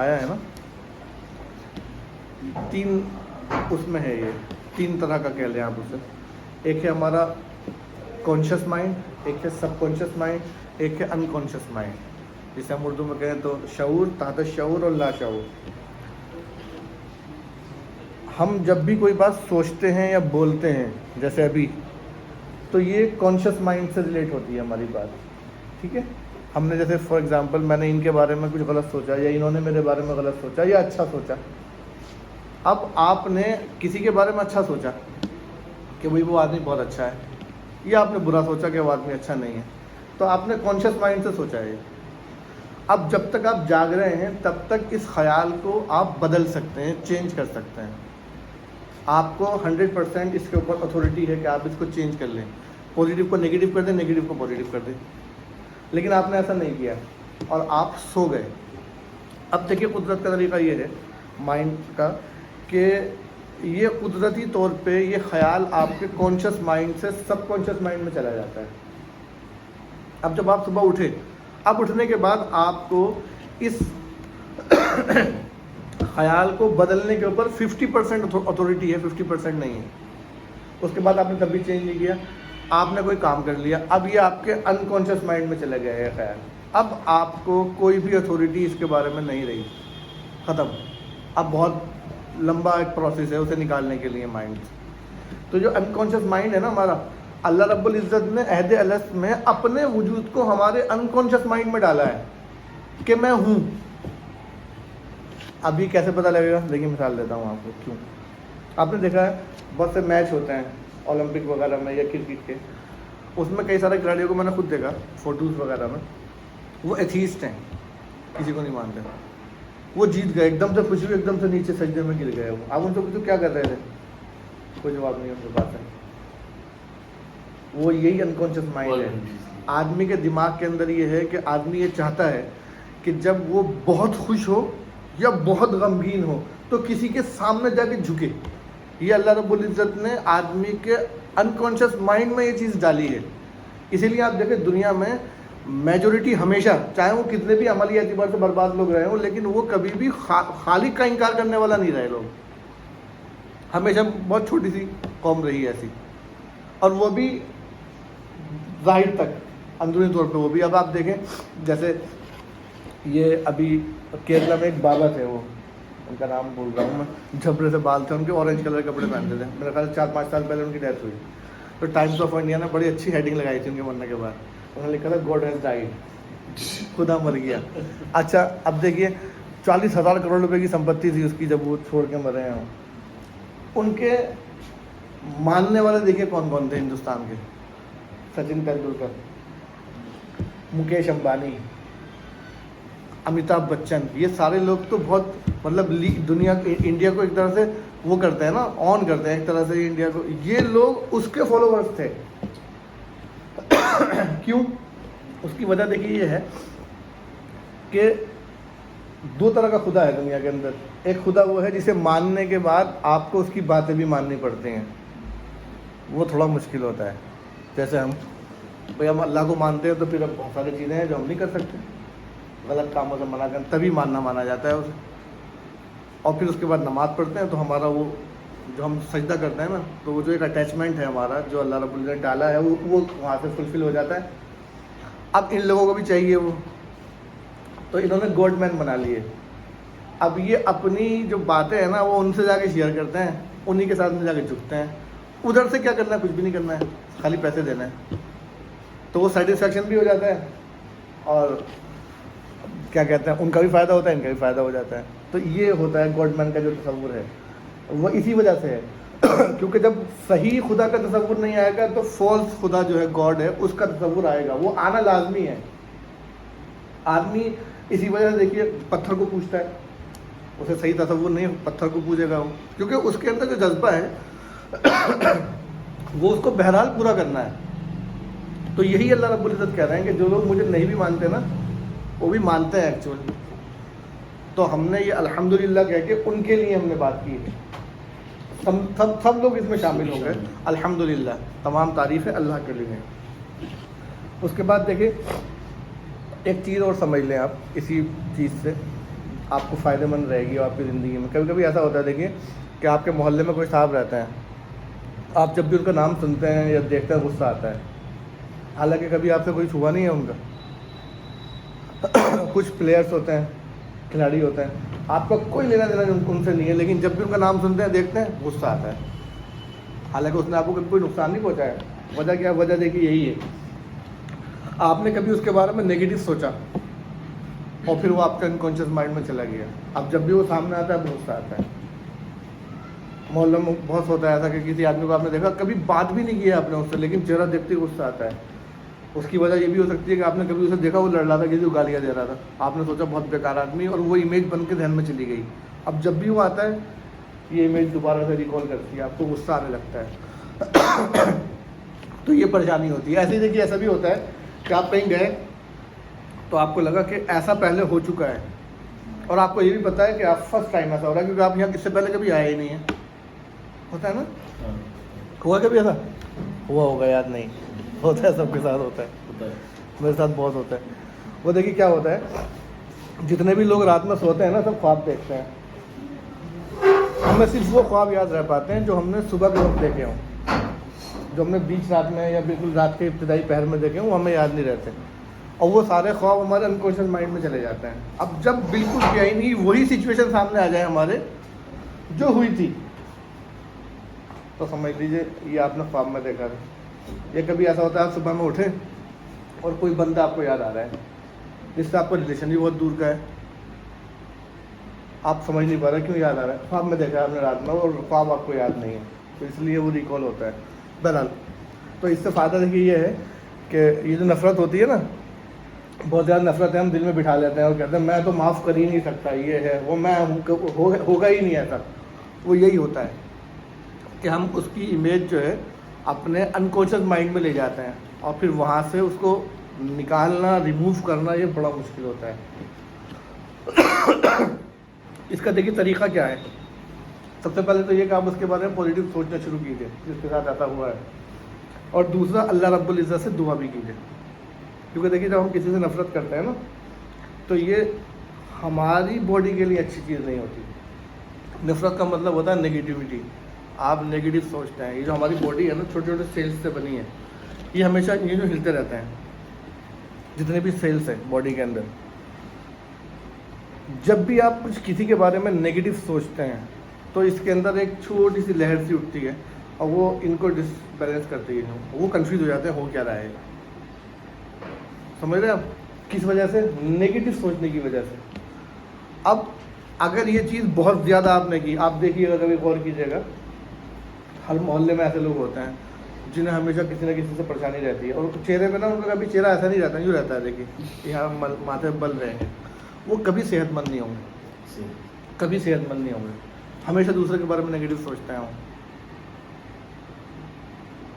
آیا ہے نا، تین اس میں ہے، یہ تین طرح کا کہہ لیں آپ اسے. ایک ہے ہمارا کانشیس مائنڈ، ایک ہے سب کانشیس مائنڈ، ایک ہے انکانشیس مائنڈ، جسے ہم اردو میں کہیں تو شعور، تحت شعور اور لا شعور. ہم جب بھی کوئی بات سوچتے ہیں یا بولتے ہیں جیسے ابھی، تو یہ کانشیس مائنڈ سے ریلیٹ ہوتی ہے ہماری بات. ٹھیک ہے، ہم نے جیسے فار ایگزامپل میں نے ان کے بارے میں کچھ غلط سوچا، یا انہوں نے میرے بارے میں غلط سوچا یا اچھا سوچا. اب آپ نے کسی کے بارے میں اچھا سوچا کہ بھئی وہ آدمی بہت اچھا ہے، یا آپ نے برا سوچا کہ وہ آدمی اچھا نہیں ہے، تو آپ نے کانشیس مائنڈ سے سوچا ہے. اب جب تک آپ جاگ رہے ہیں تب تک اس خیال کو آپ بدل سکتے ہیں، چینج کر سکتے ہیں. آپ کو 100% اس کے اوپر اتھارٹی ہے کہ آپ اس کو چینج کر لیں، پازیٹیو کو نگیٹو کر دیں، نگیٹو کو پازیٹیو کر دیں. لیکن آپ نے ایسا نہیں کیا اور آپ سو گئے. اب دیکھیے قدرت کا طریقہ یہ ہے مائنڈ کا کہ یہ قدرتی طور پہ یہ خیال آپ کے کانشیس مائنڈ سے سب کانشیس مائنڈ میں چلا جاتا ہے. اب جب آپ صبح اٹھے، اب اٹھنے کے بعد آپ کو اس خیال کو بدلنے کے اوپر 50% اتھارٹی ہے، 50% نہیں ہے. اس کے بعد آپ نے کبھی چینج نہیں کیا، آپ نے کوئی کام کر لیا، اب یہ آپ کے انکانشیس مائنڈ میں چلا گیا ہے خیال. اب آپ کو کوئی بھی اتھارٹی اس کے بارے میں نہیں رہی، ختم. اب بہت لمبا ایک پروسیس ہے اسے نکالنے کے لیے مائنڈ سے. تو جو انکانشیس مائنڈ ہے نا ہمارا، اللہ رب العزت نے عہد الست میں اپنے وجود کو ہمارے انکانشیس مائنڈ میں ڈالا ہے کہ میں ہوں. ابھی کیسے پتہ لگے گا؟ دیکھیے مثال دیتا ہوں آپ کو. کیوں؟ آپ نے دیکھا ہے بہت سے میچ ہوتے ہیں اولمپک وغیرہ میں یا کرکٹ کے، اس میں کئی سارے کھلاڑیوں کو میں نے خود دیکھا فوٹوز وغیرہ میں، وہ ایتھیسٹ ہیں، کسی کو نہیں مانتے. وہ جیت گئے، ایک دم سے خوشی ہوئی، ایک دم سے نیچے سجدے میں گر گئے. وہ آپ ان سے پوچھو کیا کر رہے تھے، کوئی جواب نہیں ان کے پاس ہے. وہ یہی انکانشیس مائنڈ ہے. آدمی کے دماغ کے اندر یہ ہے کہ آدمی یہ چاہتا ہے کہ جب وہ بہت خوش ہو یا بہت غمگین ہو تو کسی کے سامنے جا کے جھکے. یہ اللہ رب العزت نے آدمی کے انکانشیس مائنڈ میں یہ چیز ڈالی ہے. اسی لیے آپ دیکھیں دنیا میں میجورٹی ہمیشہ، چاہے وہ کتنے بھی عملی اعتبار سے برباد لوگ رہے ہوں، لیکن وہ کبھی بھی خالق کا انکار کرنے والا نہیں رہے. لوگ ہمیشہ بہت چھوٹی سی قوم رہی ایسی، اور وہ بھی ظاہر تک، اندرونی طور پہ وہ بھی. اب آپ دیکھیں جیسے یہ ابھی کیرلا میں ایک بابا تھے، وہ ان کا نام بھول رہا ہوں میں، جھبرے سے بال تھے ان کے، اورنج کلر کے کپڑے پہنتے تھے. میرے خیال 4-5 سال پہلے ان کی ڈیتھ ہوئی. تو ٹائمز آف انڈیا نے بڑی اچھی ہیڈنگ لگائی تھی ان کے مرنے کے بعد. انہوں نے لکھا تھا گاڈ ہیز ڈائیڈ، خدا مر گیا. اچھا اب دیکھیے 40,000 کروڑ روپے کی سمپتی تھی اس کی جب وہ چھوڑ کے مرے ہیں. ان کے ماننے والے دیکھیے کون کون تھے ہندوستان کے: سچن تندولکر، مکیش امبانی، امیتابھ بچن. یہ سارے لوگ تو بہت مطلب دنیا انڈیا کو ایک طرح سے وہ کرتے ہیں نا، آن کرتے ہیں ایک طرح سے انڈیا کو. یہ لوگ اس کے فالوورز تھے. کیوں؟ اس کی وجہ دیکھیے یہ ہے کہ دو طرح کا خدا ہے دنیا کے اندر. ایک خدا وہ ہے جسے ماننے کے بعد آپ کو اس کی باتیں بھی ماننی پڑتی ہیں، وہ تھوڑا مشکل ہوتا ہے. جیسے بھئی ہم اللہ کو مانتے ہیں تو پھر اب بہت ساری چیزیں ہیں جو ہم نہیں کر سکتے، غلط کاموں سے منع کریں تبھی مانا جاتا ہے اسے. اور پھر اس کے بعد نماز پڑھتے ہیں تو ہمارا وہ جو ہم سجدہ کرتے ہیں نا، تو وہ جو ایک اٹیچمنٹ ہے ہمارا جو اللہ رب العزت نے ڈالا ہے وہ وہاں سے فلفل ہو جاتا ہے. اب ان لوگوں کو بھی چاہیے وہ، تو انہوں نے گاڈ مین بنا لیے. اب یہ اپنی جو باتیں ہیں نا وہ ان سے جا کے شیئر کرتے ہیں، انہی کے ساتھ میں جا کے جھکتے ہیں. ادھر سے کیا کرنا ہے؟ کچھ بھی نہیں کرنا ہے، خالی پیسے دینا ہے. تو وہ سیٹسفیکشن بھی ہو جاتا ہے، اور کیا کہتے ہیں ان کا بھی فائدہ ہوتا ہے، ان کا بھی فائدہ ہو جاتا ہے. تو یہ ہوتا ہے گاڈ مین کا جو تصور ہے، وہ اسی وجہ سے ہے. کیونکہ جب صحیح خدا کا تصور نہیں آئے گا تو فالس خدا جو ہے گاڈ ہے اس کا تصور آئے گا، وہ آنا لازمی ہے. آدمی اسی وجہ سے دیکھیے پتھر کو پوچھتا ہے، اسے صحیح تصور نہیں، پتھر کو پوچھے گا وہ، کیونکہ اس کے اندر جو جذبہ ہے وہ اس کو بہرحال پورا کرنا ہے. تو یہی اللہ رب العزت کہہ رہے ہیں کہ جو لوگ مجھے نہیں بھی مانتے نا وہ بھی مانتے ہیں ایکچولی. تو ہم نے یہ الحمدللہ کہہ کے ان کے لیے ہم نے بات کی. سب لوگ اس میں شامل ہو گئے الحمدللہ. تمام تعریف ہے اللہ کے لیے. اس کے بعد دیکھیں ایک چیز اور سمجھ لیں آپ اسی چیز سے آپ کو فائدہ مند رہے گی آپ کی زندگی میں. کبھی کبھی ایسا ہوتا ہے دیکھیے کہ آپ کے محلے میں کوئی صاحب رہتے ہیں, آپ جب بھی ان کا نام سنتے ہیں یا دیکھتے ہیں غصہ آتا ہے, حالانکہ کبھی آپ سے کوئی چھوا نہیں ہے ان کا. کچھ پلیئرس ہوتے ہیں, کھلاڑی ہوتے ہیں, آپ کا کوئی لینا دینا ان سے نہیں ہے, لیکن جب بھی ان کا نام سنتے ہیں دیکھتے ہیں غصہ آتا ہے, حالانکہ اس نے آپ کو کبھی کوئی نقصان نہیں پہنچایا. وجہ کیا؟ وجہ دیکھیے یہی ہے, آپ نے کبھی اس کے بارے میں نگیٹو سوچا اور پھر وہ آپ کے انکانشیس مائنڈ میں چلا گیا. اب جب بھی وہ سامنے آتا ہے غصہ آتا ہے. محلہ میں بہت ہوتا ہے ایسا کہ کسی آدمی کو آپ نے دیکھا, کبھی بات بھی نہیں کیا آپ نے اس سے, لیکن چہرہ دیکھتے ہی غصہ آتا ہے. اس کی وجہ یہ بھی ہو سکتی ہے کہ آپ نے کبھی اسے دیکھا وہ لڑ رہا تھا, کسی کو گالیاں دے رہا تھا, آپ نے سوچا بہت بیکار آدمی, اور وہ امیج بن کے ذہن میں چلی گئی. اب جب بھی وہ آتا ہے یہ امیج دوبارہ سے ریکال کرتی ہے, آپ کو غصہ آنے لگتا ہے. تو یہ پریشانی ہوتی ہے. ایسے ہی دیکھیے ایسا بھی ہوتا ہے کہ آپ کہیں گئے تو آپ کو لگا کہ ایسا پہلے ہو چکا ہے, اور آپ کو یہ بھی پتا ہے کہ آپ فرسٹ ٹائم ایسا ہو رہا ہے, کیونکہ آپ یہاں اس سے پہلے کبھی آئے ہی نہیں ہیں. ہوتا ہے نا, ہوا کبھی ایسا؟ ہوا ہوگا, یاد نہیں. ہوتا ہے, سب کے ساتھ ہوتا ہے, میرے ساتھ بہت ہوتا ہے. وہ دیکھیے کیا ہوتا ہے, جتنے بھی لوگ رات میں سوتے ہیں نا سب خواب دیکھتے ہیں. ہمیں صرف وہ خواب یاد رہ پاتے ہیں جو ہم نے صبح کے وقت دیکھے ہوں, جو ہم نے بیچ رات میں یا بالکل رات کے ابتدائی پہر میں دیکھے ہوں, وہ ہمیں یاد نہیں رہتے, اور وہ سارے خواب ہمارے انکانشیس مائنڈ میں چلے جاتے ہیں. اب جب بالکل کیا ہی نہیں وہی سچویشن سامنے آ جائے ہمارے جو ہوئی تھی, تو سمجھ لیجیے یہ آپ نے خواب میں دیکھا تھا. یہ کبھی ایسا ہوتا ہے آپ صبح میں اٹھے اور کوئی بندہ آپ کو یاد آ رہا ہے جس سے آپ کا ریلیشن بھی بہت دور کا ہے, آپ سمجھ نہیں پا رہے کیوں یاد آ رہا ہے, خواب میں دیکھا ہے آپ نے رات میں, اور خواب آپ کو یاد نہیں ہے, تو اس لیے وہ ریکال ہوتا ہے. بہرحال تو اس سے فائدہ دیکھیے یہ ہے کہ یہ جو نفرت ہوتی ہے نا, بہت زیادہ نفرت ہے, ہم دل میں بٹھا لیتے ہیں اور کہتے ہیں میں تو معاف کر ہی نہیں سکتا, یہ ہے وہ, میں ہوگا ہی نہیں ایسا. وہ یہی ہوتا ہے کہ ہم اس کی امیج جو ہے اپنے انکانشیس مائنڈ میں لے جاتے ہیں, اور پھر وہاں سے اس کو نکالنا, ریموو کرنا, یہ بڑا مشکل ہوتا ہے. اس کا دیکھیے طریقہ کیا ہے. سب سے پہلے تو یہ کہ آپ اس کے بارے میں پازیٹیو سوچنا شروع کیجیے جس کے ساتھ ایسا ہوا ہے, اور دوسرا اللہ رب العزت سے دعا بھی کیجیے. کیونکہ دیکھیے جب ہم کسی سے نفرت کرتے ہیں نا تو یہ ہماری باڈی کے لیے اچھی چیز نہیں ہوتی. نفرت کا مطلب ہوتا ہے نگیٹیوٹی, آپ نگیٹو سوچتے ہیں. یہ جو ہماری باڈی ہے نا چھوٹے چھوٹے سیلز سے بنی ہے, یہ ہمیشہ یہ جو ہلتے رہتے ہیں جتنے بھی سیلز ہیں باڈی کے اندر. جب بھی آپ کچھ کسی کے بارے میں نگیٹو سوچتے ہیں تو اس کے اندر ایک چھوٹی سی لہر سی اٹھتی ہے, اور وہ ان کو ڈس بیلنس کرتی ہے, وہ کنفیوز ہو جاتے ہیں ہو کیا رہا ہے. سمجھ رہے ہیں آپ کس وجہ سے؟ نگیٹو سوچنے کی وجہ سے. اب اگر یہ چیز بہت زیادہ آپ نے کی, آپ دیکھیے گا کبھی غور کیجیے گا, ہر محلے میں ایسے لوگ ہوتے ہیں جنہیں ہمیشہ کسی نہ کسی سے پریشانی رہتی ہے, اور چہرے پہ نا ان کا کبھی چہرہ ایسا نہیں رہتا, یوں رہتا ہے دیکھیے یہاں ماتھے بل رہے ہیں, وہ کبھی صحت مند نہیں ہوں گے, کبھی صحت مند نہیں ہوں گے, ہمیشہ دوسرے کے بارے میں نگیٹو سوچتے ہیں.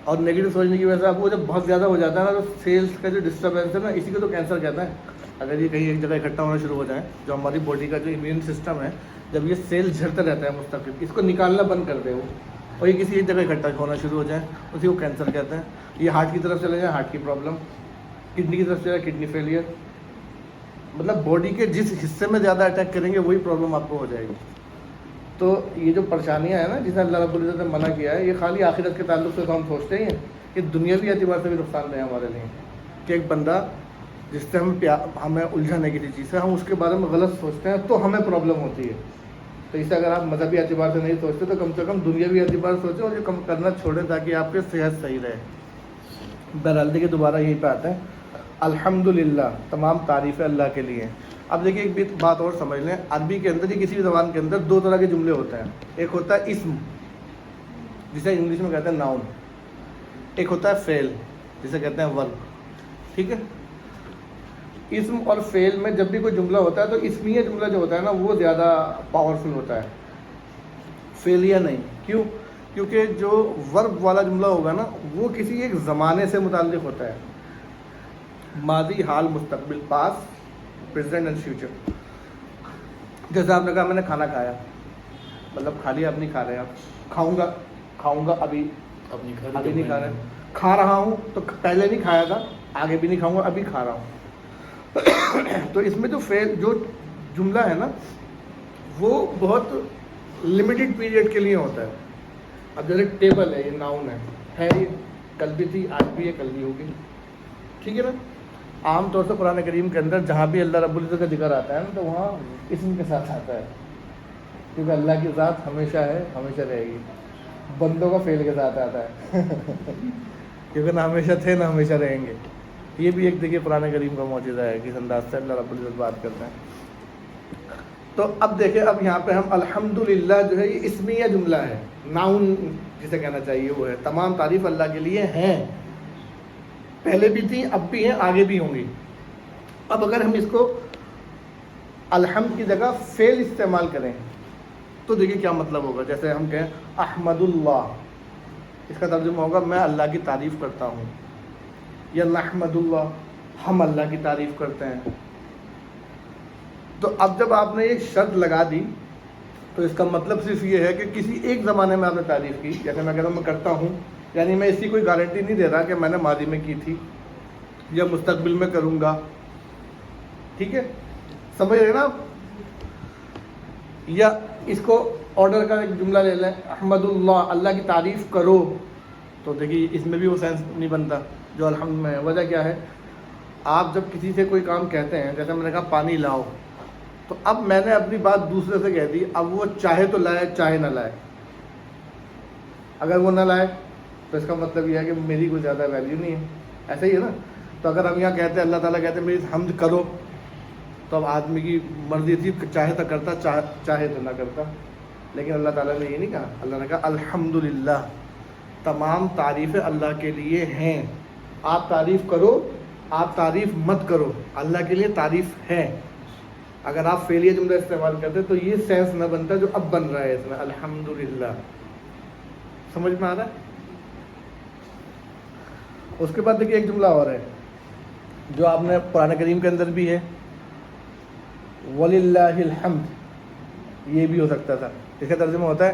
اور نگیٹو سوچنے کی وجہ سے آپ کو جب بہت زیادہ ہو جاتا ہے نا تو سیلس کا جو ڈسٹربینس ہے نا, اسی کو تو کینسر کہتا ہے. اگر یہ کہیں ایک جگہ اکٹھا ہونا شروع ہو جائیں, جو ہماری باڈی کا جو امیون سسٹم ہے, جب یہ سیلس جھڑتا رہتا ہے مستقل, اس کو نکالنا بند کر دے وہ, اور یہ کسی ایک جگہ اکٹھا ہونا شروع ہو جائیں, اسی کو کینسر کہتے ہیں. یہ ہارٹ کی طرف چلے جائیں, ہارٹ کی پرابلم, کڈنی کی طرف چلے جائیں, کڈنی فیلئر, مطلب باڈی کے جس حصے میں زیادہ اٹیک کریں گے وہی پرابلم آپ کو ہو جائے گی. تو یہ جو پریشانیاں ہیں نا جسے اللہ رب العزت نے منع کیا ہے, یہ خالی آخرت کے تعلق سے تو ہم سوچتے ہی ہیں, کہ دنیاوی اعتبار سے بھی نقصان دہ ہے ہمارے لیے. کہ ایک بندہ جس سے ہمیں الجھن ہے کسی چیز سے, ہم اس کے بارے میں غلط سوچتے ہیں تو ہمیں پرابلم ہوتی ہے. تو اسے اگر آپ مذہبی اعتبار سے نہیں سوچتے تو کم سے کم دنیاوی اعتبار سے سوچیں, اور یہ کم کرنا چھوڑیں تاکہ آپ کی صحت صحیح رہے. بہرحال دیکھیے دوبارہ یہیں پہ آتے ہیں, الحمدللہ, تمام تعریفیں اللہ کے لیے. اب دیکھیے ایک بات اور سمجھ لیں, عربی کے اندر, یہ کسی بھی زبان کے اندر دو طرح کے جملے ہوتے ہیں. ایک ہوتا ہے اسم جسے انگلش میں کہتے ہیں ناؤن, ایک ہوتا ہے فعل جسے کہتے ہیں ورب. ٹھیک ہے, اسم اور فعل میں جب بھی کوئی جملہ ہوتا ہے تو اسمیہ جملہ جو ہوتا ہے نا وہ زیادہ پاورفل ہوتا ہے, فعلیہ نہیں. کیوں؟ کیونکہ جو ورب والا جملہ ہوگا نا وہ کسی ایک زمانے سے متعلق ہوتا ہے, ماضی, حال, مستقبل, پاسٹ, پریزنٹ اینڈ فیوچر. جیسے آپ نے کہا میں نے کھانا کھایا, مطلب کھا لیا, اب نہیں کھا رہے آپ. کھاؤں گا ابھی نہیں کھا رہے. کھا رہا ہوں تو پہلے نہیں کھایا تھا, آگے بھی نہیں کھاؤں گا, ابھی کھا رہا ہوں. تو اس میں جو جملہ ہے نا وہ بہت لمیٹڈ پیریڈ کے لیے ہوتا ہے. اب جیسے ٹیبل ہے, یہ ناؤن ہے یہ کل بھی تھی, آج بھی ہے, کل بھی ہوگی, ٹھیک ہے نا. عام طور سے قرآن کریم کے اندر جہاں بھی اللہ رب العزت کا ذکر آتا ہے نا تو وہاں اسم کے ساتھ آتا ہے, کیونکہ اللہ کی ذات ہمیشہ ہے, ہمیشہ رہے گی. بندوں کا فعل کے ساتھ آتا ہے کیونکہ نہ ہمیشہ تھے نہ ہمیشہ رہیں گے. یہ بھی ایک دیکھیے قرآن کریم کا معجزہ ہے کہ اس انداز سے اللہ رب العزت بات کرتے ہیں. تو اب دیکھیں, اب یہاں پہ ہم الحمدللہ جو ہے یہ اسمیہ جملہ ہے, ناؤن جسے کہنا چاہیے وہ ہے. تمام تعریف اللہ کے لیے ہیں, پہلے بھی تھیں, اب بھی ہیں, آگے بھی ہوں گی. اب اگر ہم اس کو الحمد کی جگہ فعل استعمال کریں تو دیکھیے کیا مطلب ہوگا. جیسے ہم کہیں احمد اللہ, اس کا ترجمہ ہوگا میں اللہ کی تعریف کرتا ہوں, یا نحمد اللہ, ہم اللہ کی تعریف کرتے ہیں. تو اب جب آپ نے ایک شرط لگا دی تو اس کا مطلب صرف یہ ہے کہ کسی ایک زمانے میں آپ نے تعریف کی. جیسے میں کہتا ہوں میں کرتا ہوں, یعنی میں اس کی کوئی گارنٹی نہیں دے رہا کہ میں نے ماضی میں کی تھی یا مستقبل میں کروں گا, ٹھیک ہے, سمجھ رہے نا آپ. یا اس کو آرڈر کا ایک جملہ لے لیں, احمد اللہ, اللہ کی تعریف کرو, تو دیکھیے اس میں بھی وہ سینس نہیں بنتا جو الحمد میں ہے. وجہ کیا ہے, آپ جب کسی سے کوئی کام کہتے ہیں, جیسے میں نے کہا پانی لاؤ, تو اب میں نے اپنی بات دوسرے سے کہہ دی, اب وہ چاہے تو لائے چاہے نہ لائے. اگر وہ نہ لائے تو اس کا مطلب یہ ہے کہ میری کوئی زیادہ ویلیو نہیں ہے. ایسا ہی ہے نا. تو اگر ہم یہاں کہتے ہیں اللہ تعالیٰ کہتے ہیں میری حمد کرو, تو اب آدمی کی مرضی تھی, چاہے تو کرتا, چاہے تو نہ کرتا. لیکن اللہ تعالیٰ نے یہ نہیں کہا. اللہ نے کہا الحمدللہ, تمام تعریفیں اللہ کے لیے ہیں. آپ تعریف کرو, آپ تعریف مت کرو, اللہ کے لیے تعریف ہے. اگر آپ فعلیہ جملہ استعمال کرتے تو یہ سینس نہ بنتا جو اب بن رہا ہے اس میں, الحمدللہ. سمجھ میں آ رہا ہے. اس کے بعد دیکھیے ایک جملہ اور ہے جو آپ نے قرآن کریم کے اندر بھی ہے, وَلِلَّهِ الْحَمْدِ, یہ بھی ہو سکتا تھا. اس کا ترجمہ ہوتا ہے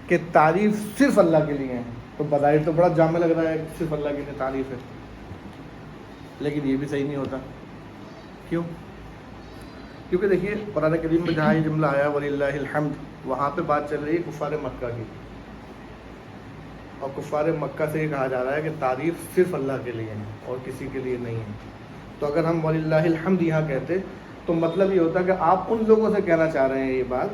کہ تعریف صرف اللہ کے لیے ہے. تو بظاہر تو بڑا جامع لگ رہا ہے, صرف اللہ کے لیے تعریف ہے, لیکن یہ بھی صحیح نہیں ہوتا. کیوں؟ کیونکہ دیکھیے قرآن کریم میں جہاں یہ جملہ آیا وَلِلَّهِ الْحَمْدِ, وہاں پہ بات چل رہی ہے کفار مکہ کی, اور کفار مکہ سے یہ کہا جا رہا ہے کہ تعریف صرف اللہ کے لیے ہے اور کسی کے لیے نہیں ہے. تو اگر ہم وَلِلَّهِ الْحَمْدِ یہاں کہتے تو مطلب یہ ہوتا کہ آپ ان لوگوں سے کہنا چاہ رہے ہیں یہ بات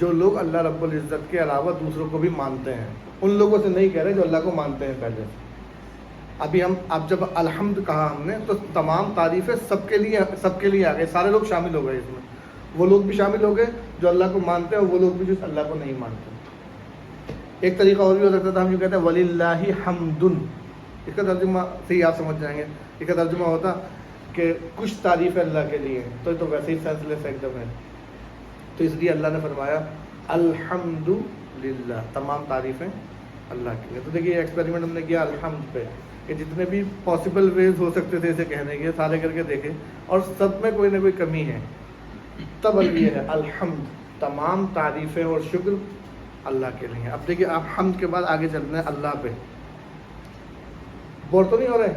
جو لوگ اللہ رب العزت کے علاوہ دوسروں کو بھی مانتے ہیں. ان لوگوں سے نہیں کہہ رہے جو اللہ کو مانتے ہیں پہلے. ابھی ہم اب جب الحمد کہا ہم نے تو تمام تعریفیں سب کے لیے آ گئے, سارے لوگ شامل ہو گئے اس میں. وہ لوگ بھی شامل ہو گئے جو اللہ کو مانتے ہیں, اور وہ لوگ بھی جو اللہ کو نہیں مانتے. ایک طریقہ اور بھی ہو سکتا تھا, ہم جو کہتے ہیں وَلِلَّهِ حَمْدٌ, اس کا ترجمہ صحیح آپ سمجھ جائیں گے. اس کا ترجمہ ہوتا کہ کچھ تعریف ہے اللہ کے لیے, تو ویسے ہی سینسلیس ایک دم ہے. تو اس لیے اللہ نے فرمایا الحمدللہ, تمام تعریفیں اللہ کے لیے. تو دیکھیے ایکسپیریمنٹ ہم نے کیا الحمد پہ, کہ جتنے بھی پاسبل ویز ہو سکتے تھے اسے کہنے کے, سارے کر کے دیکھے, اور سب میں کوئی نہ کوئی کمی ہے. تب یہ ہے الحمد, تمام تعریفیں اور شکر اللہ کے لیے. اب دیکھیے آپ حمد کے بعد آگے چلتے ہیں اللہ پہ. بور تو نہیں ہو رہے؟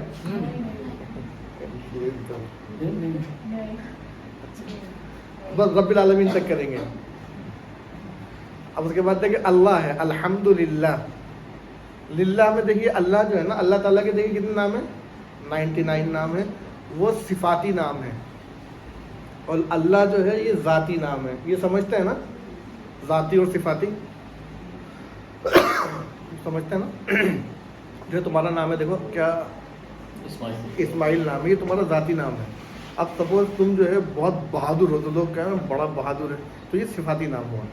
بس رب العالمین تک کریں گے. اب اس کے بعد دیکھیے اللہ ہے الحمدللہ. للہ میں دیکھیے اللہ جو ہے نا, اللہ تعالیٰ کے دیکھیے کتنے نام ہیں, 99 نام ہیں. وہ صفاتی نام ہے, اور اللہ جو ہے یہ ذاتی نام ہے. یہ سمجھتے ہیں نا ذاتی اور صفاتی, سمجھتے ہیں نا. جو تمہارا نام ہے دیکھو کیا, اسماعیل نام ہے, یہ تمہارا ذاتی نام ہے. اب سپوز تم جو ہے بہت بہادر ہو تو لوگ کہیں گے بڑا بہادر ہے, تو یہ صفاتی نام ہوا,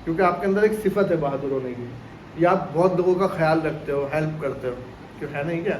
کیونکہ آپ کے اندر ایک صفت ہے بہادر ہونے کی. یا آپ بہت لوگوں کا خیال رکھتے ہو, ہیلپ کرتے ہو, کیوں ہے نہیں کیا